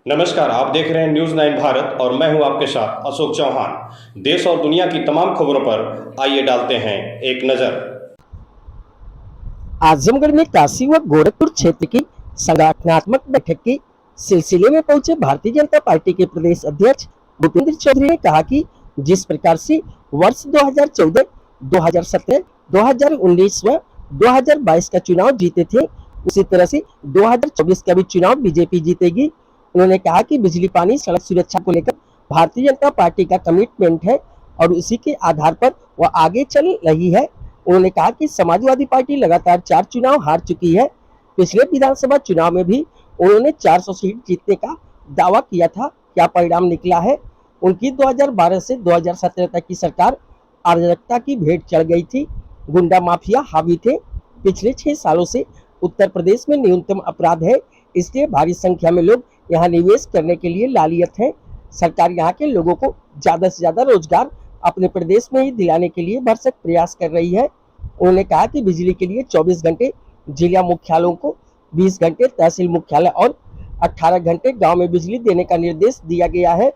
नमस्कार, आप देख रहे हैं न्यूज़ 9 भारत और मैं हूं आपके साथ अशोक चौहान। देश और दुनिया की तमाम खबरों पर आइए डालते हैं एक नज़र। आजमगढ़ में काशी व गोरखपुर क्षेत्र की संगठनात्मक बैठक के सिलसिले में पहुंचे भारतीय जनता पार्टी के प्रदेश अध्यक्ष भूपेंद्र चौधरी ने कहा कि जिस प्रकार से वर्ष 2014, 2017, 2019 व 2022 का चुनाव जीते थे, उसी तरह से 2024 का भी चुनाव बीजेपी जीतेगी। उन्होंने कहा कि बिजली, पानी, सड़क सुरक्षा को लेकर भारतीय जनता पार्टी का कमिटमेंट है और उसी के आधार पर वह आगे चल रही है। उन्होंने कहा कि समाजवादी पार्टी लगातार 4 चुनाव हार चुकी है। पिछले विधानसभा चुनाव में भी उन्होंने 400 सीट जीतने का दावा किया था। क्या परिणाम निकला है? उनकी 2012 से 2017 तक की सरकार अराजकता की भेंट चढ़ गई थी। गुंडा माफिया हावी थे। पिछले 6 सालों से उत्तर प्रदेश में न्यूनतम अपराध है, इसलिए भारी संख्या में लोग यहाँ निवेश करने के लिए लालियत है। सरकार यहाँ के लोगों को ज्यादा से ज्यादा रोजगार अपने प्रदेश में ही दिलाने के लिए भरसक प्रयास कर रही है। उन्होंने कहा कि बिजली के लिए 24 घंटे जिला मुख्यालयों को, 20 घंटे तहसील मुख्यालय और 18 घंटे गांव में बिजली देने का निर्देश दिया गया है।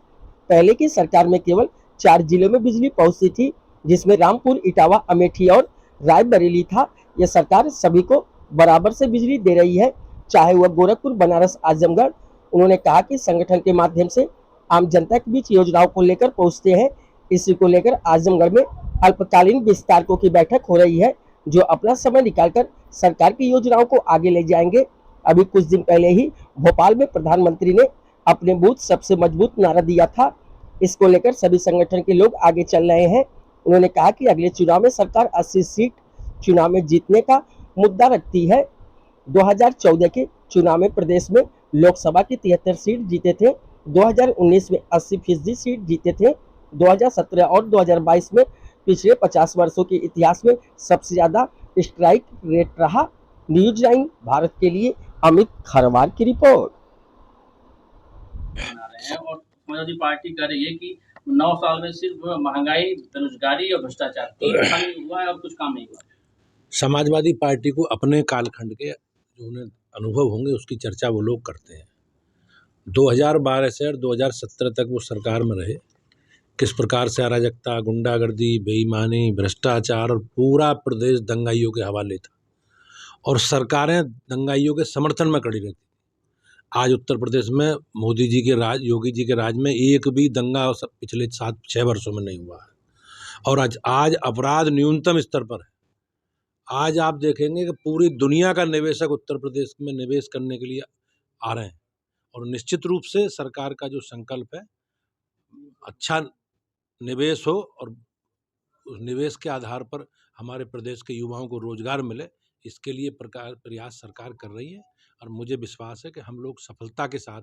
पहले की सरकार में केवल 4 जिलों में बिजली पहुंचती थी, जिसमें रामपुर, इटावा, अमेठी और रायबरेली था। यह सरकार सभी को बराबर से बिजली दे रही है, चाहे वह गोरखपुर, बनारस, आजमगढ़। उन्होंने कहा कि संगठन के माध्यम से आम जनता के बीच योजनाओं को लेकर पहुंचते हैं। इसी को लेकर आजमगढ़ में अल्पकालीन विस्तारकों की बैठक हो रही है, जो अपना समय निकालकर सरकार की योजनाओं को आगे ले जाएंगे। अभी कुछ दिन पहले ही भोपाल में प्रधानमंत्री ने अपने बूथ सबसे मजबूत नारा दिया था। इसको लेकर सभी संगठन के लोग आगे चल रहे हैं। उन्होंने कहा कि अगले चुनाव में सरकार 80 सीट चुनाव में जीतने का मुद्दा रखती है। 2014 के चुनाव में प्रदेश में लोकसभा की 73 सीट जीते थे। 2019 में 80% सीट जीते थे। 2017 और 2022 में पिछले 50 वर्षों के इतिहास में सबसे ज्यादा स्ट्राइक रेट रहा। न्यूज़ 9 भारत के लिए अमित खरवार की रिपोर्ट। और समाजवादी पार्टी कह रही है कि 9 साल में सिर्फ महंगाई, बेरोजगारी और भ्रष्टाचार 3 खाली हुआ है और कुछ काम नहीं हुआ। समाजवादी पार्टी को अपने कालखंड के जो उन्हें अनुभव होंगे उसकी चर्चा वो लोग करते हैं। 2012 से और 2017 तक वो सरकार में रहे, किस प्रकार से अराजकता, गुंडागर्दी, बेईमानी, भ्रष्टाचार और पूरा प्रदेश दंगाइयों के हवाले था और सरकारें दंगाइयों के समर्थन में खड़ी रहती। आज उत्तर प्रदेश में मोदी जी के राज, योगी जी के राज में एक भी दंगा पिछले 7-6 वर्षों में नहीं हुआ है और आज अपराध न्यूनतम स्तर पर है। आज आप देखेंगे कि पूरी दुनिया का निवेशक उत्तर प्रदेश में निवेश करने के लिए आ रहे हैं और निश्चित रूप से सरकार का जो संकल्प है, अच्छा निवेश हो और उस निवेश के आधार पर हमारे प्रदेश के युवाओं को रोजगार मिले, इसके लिए प्रयास सरकार कर रही है और मुझे विश्वास है कि हम लोग सफलता के साथ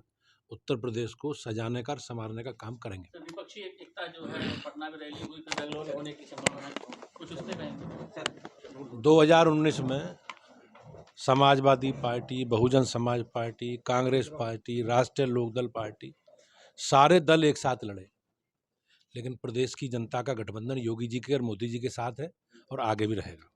उत्तर प्रदेश को सजाने का, संवारने का काम करेंगे। विपक्षी एकता जो है, पटना में रैली हुई, बेंगलुरु होने की संभावना कुछ उससे में 2019 में Samajwadi party, Bahujan Samaj party, Congress party, राष्ट्रीय लोकदल पार्टी, सारे दल एक साथ लड़े, लेकिन प्रदेश की जनता का गठबंधन योगी जी के और मोदी जी के साथ है और आगे भी रहेगा।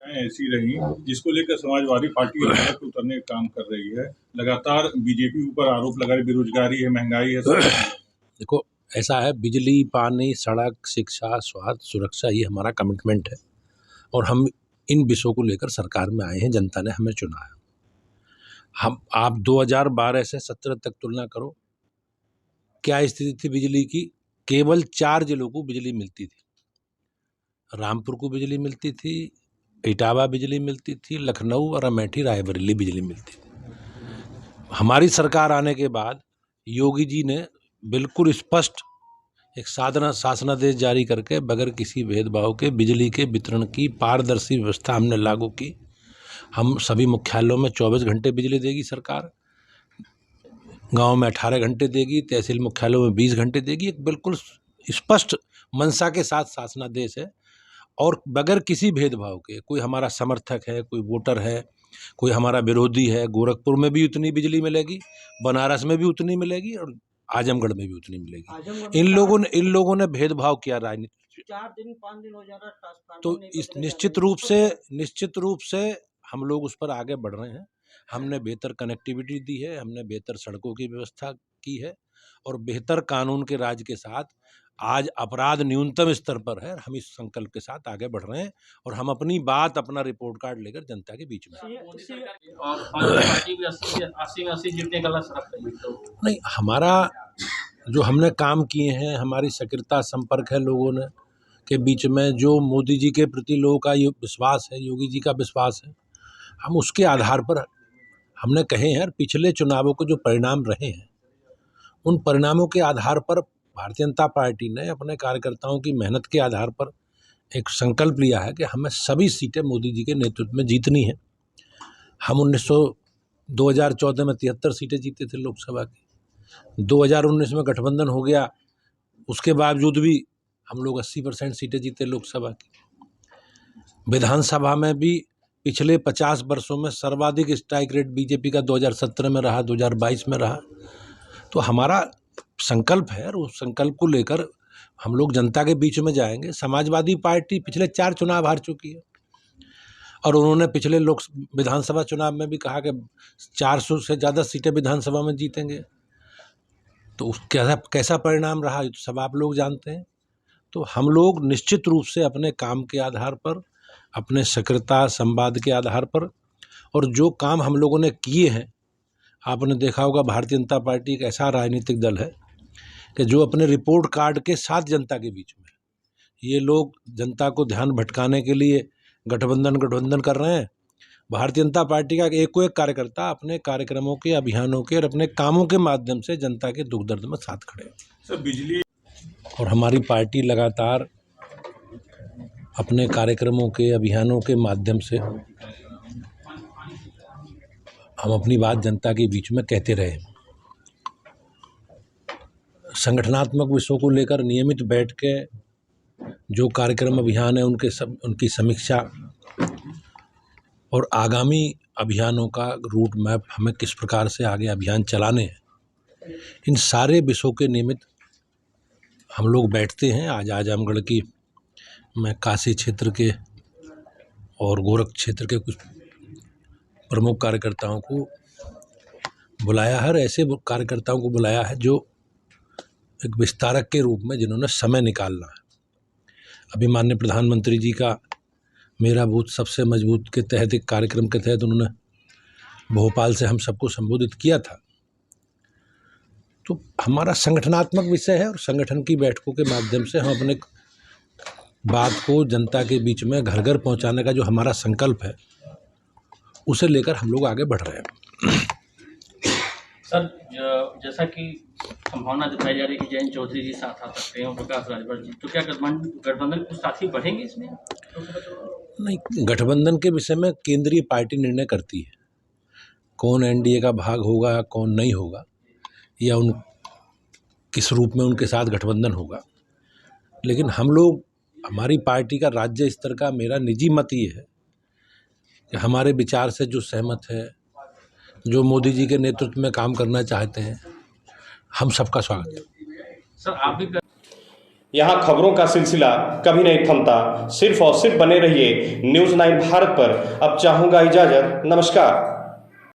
ऐसी रही जिसको लेकर समाजवादी पार्टी सड़क पर उतरने का काम कर रही है। लगातार बीजेपी ऊपर आरोप लगा रही, बेरोजगारी है, महंगाई है। देखो, ऐसा है, बिजली, पानी, सड़क, शिक्षा, स्वास्थ्य, सुरक्षा, ये हमारा कमिटमेंट है और हम इन विषयों को लेकर सरकार में आए हैं। जनता ने हमें चुना है। आप 2012 से 17 तक तुलना करो, क्या स्थिति थी बिजली की? केवल 4 जिलों को बिजली मिलती थी। रामपुर को बिजली मिलती थी, इटावा बिजली मिलती थी, लखनऊ और अमेठी, रायबरेली बिजली मिलती थी। हमारी सरकार आने के बाद योगी जी ने बिल्कुल स्पष्ट एक शासनादेश जारी करके बगैर किसी भेदभाव के बिजली के वितरण की पारदर्शी व्यवस्था हमने लागू की। हम सभी मुख्यालयों में 24 घंटे बिजली देगी सरकार, गांव में 18 घंटे देगी, तहसील मुख्यालयों में 20 घंटे देगी। एक बिल्कुल स्पष्ट मंशा के साथ शासनादेश है और बगैर किसी भेदभाव के। कोई हमारा समर्थक है, कोई वोटर है, कोई हमारा विरोधी है, गोरखपुर में भी उतनी बिजली मिलेगी, बनारस में भी उतनी मिलेगी और आजमगढ़ में भी उतनी मिलेगी। इन लोगों ने भेदभाव किया राजनीति, 4 दिन 5 दिन हो जा रहा, तो इस निश्चित रूप से हम लोग उस पर आगे बढ़ रहे हैं। हमने बेहतर कनेक्टिविटी दी है, हमने बेहतर सड़कों की व्यवस्था की है और बेहतर कानून के राज के साथ आज अपराध न्यूनतम स्तर पर है। हम इस संकल्प के साथ आगे बढ़ रहे हैं और हम अपनी बात, अपना रिपोर्ट कार्ड लेकर जनता के बीच में। मोदी सरकार और कांग्रेस पार्टी भी 80 में 80 जीतने का लक्ष्य रख रही है, तो नहीं, हमारा जो हमने काम किए हैं, हमारी सक्रियता संपर्क है लोगों ने के बीच में, जो मोदी जी के प्रति लोगों का ये विश्वास है, योगी जी का विश्वास है, हम उसके आधार पर हमने कहे हैं। पिछले चुनावों के जो परिणाम रहे हैं, उन परिणामों के आधार पर भारतीय जनता पार्टी ने अपने कार्यकर्ताओं की मेहनत के आधार पर एक संकल्प लिया है कि हमें सभी सीटें मोदी जी के नेतृत्व में जीतनी है। हम 2014 में 73 सीटें जीते थे लोकसभा की। 2019 में गठबंधन हो गया, उसके बावजूद भी हम लोग 80% सीटें जीते लोकसभा की। विधानसभा में भी पिछले 50 वर्षों में सर्वाधिक स्ट्राइक रेट बीजेपी का 2017 में रहा, 2022 में रहा। तो हमारा संकल्प है और उस संकल्प को लेकर हम लोग जनता के बीच में जाएंगे। समाजवादी पार्टी पिछले 4 चुनाव हार चुकी है और उन्होंने पिछले विधानसभा चुनाव में भी कहा कि 400 से ज़्यादा सीटें विधानसभा में जीतेंगे। तो कैसा परिणाम रहा, ये तो सब आप लोग जानते हैं। तो हम लोग निश्चित रूप से अपने काम के आधार पर, अपने सक्रियता संवाद के आधार पर और जो काम हम लोगों ने किए हैं, आपने देखा होगा भारतीय जनता पार्टी एक ऐसा राजनीतिक दल है कि जो अपने रिपोर्ट कार्ड के साथ जनता के बीच में, ये लोग जनता को ध्यान भटकाने के लिए गठबंधन कर रहे हैं। भारतीय जनता पार्टी का एक कार्यकर्ता अपने कार्यक्रमों के, अभियानों के और अपने कामों के माध्यम से जनता के दुख दर्द में साथ खड़े हैं। सर, बिजली और हमारी पार्टी लगातार अपने कार्यक्रमों के, अभियानों के माध्यम से हम अपनी बात जनता के बीच में कहते रहे। संगठनात्मक विषयों को लेकर नियमित बैठ के जो कार्यक्रम, अभियान है, उनकी समीक्षा और आगामी अभियानों का रूट मैप, हमें किस प्रकार से आगे अभियान चलाने हैं, इन सारे विषयों के निमित्त हम लोग बैठते हैं। आज आजमगढ़ की मैं काशी क्षेत्र के और गोरख क्षेत्र के कुछ प्रमुख कार्यकर्ताओं को बुलाया है और ऐसे कार्यकर्ताओं को बुलाया है जो एक विस्तारक के रूप में, जिन्होंने समय निकालना है। अभी माननीय प्रधानमंत्री जी का मेरा बूथ सबसे मजबूत के तहत एक कार्यक्रम के तहत उन्होंने भोपाल से हम सबको संबोधित किया था। तो हमारा संगठनात्मक विषय है और संगठन की बैठकों के माध्यम से हम अपने बात को जनता के बीच में घर घर पहुंचाने का जो हमारा संकल्प है, उसे लेकर हम लोग आगे बढ़ रहे हैं। सर, जैसा कि संभावना दिखाई जा रही है कि जयंत चौधरी जी साथ आ सकते हैं और प्रकाश राजभर जी, तो क्या गठबंधन कुछ साथी बढ़ेंगे इसमें? नहीं, गठबंधन के विषय में केंद्रीय पार्टी निर्णय करती है, कौन एनडीए का भाग होगा, कौन नहीं होगा, या किस रूप में उनके साथ गठबंधन होगा। लेकिन हम लोग, हमारी पार्टी का राज्य स्तर का मेरा निजी मत ये है कि हमारे विचार से जो सहमत है, जो मोदी जी के नेतृत्व में काम करना चाहते हैं, हम सबका स्वागत है। सर, आप भी यहाँ खबरों का सिलसिला कभी नहीं थमता। सिर्फ और सिर्फ बने रहिए न्यूज़ 9 भारत पर। अब चाहूँगा इजाज़त। नमस्कार।